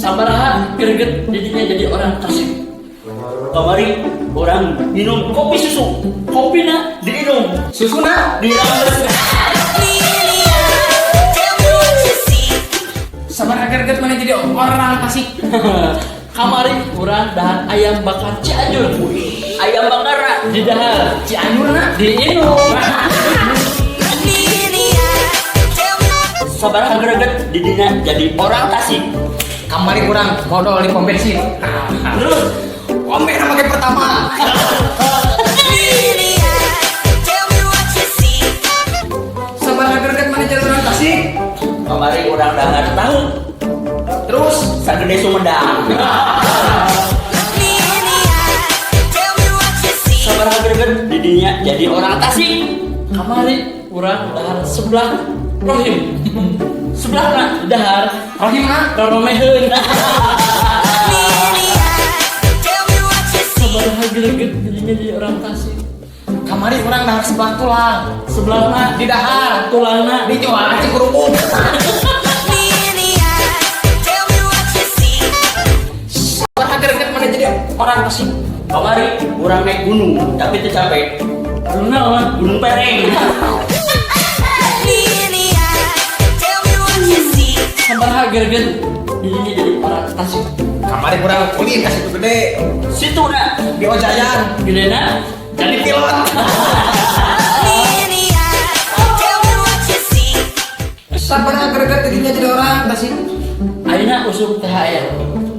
Sabaraha greget jadinya jadi orang Tasik. Kamari orang minum kopi susu, kopinya diminum, susuna dirames. Sabaraha greget mana jadi orang Tasik. Kamari orang dahan ayam bakar Cianjur, ayam bakar di dahar Cianjurna diinum. Sabaraha greget jadinya jadi orang Tasik. kamari kurang modal di pom bensin. Terus Ombe nama ke pertama. Sabaraha greget mana jadi orang Tasik. kamari orang dahar tahu, Terus sagede Sumedang. Sabaraha greget didinya jadi orang Tasik. Kamari orang dahar sebelah Rohim. Sebelah dahar Rohimna Roromeheun. Sabaraha greget didinya jadi orang Tasik. kamari kurang dahar sebelah tulang. Sebelahna Di dahar tulangna dijual aja kerupuk. Sabaraha greget mana jadi orang Tasik. kamari orang naik gunung tapi teu capek. Gunungna mah Gunung Pereng. Sabaraha greget didinya jadi orang Tasik. Kamari kurang kulit kasih itu gede. Situna Di Ojayan gedena jadi pilot. Sabaraha greget jadinya jadi orang Tasik. ayeuna usum THR.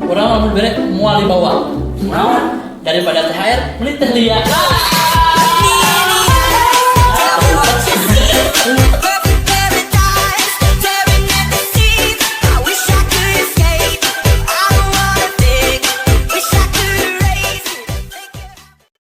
Urang mah bere moal dibawa. Naon? Daripada THR beli teh liat.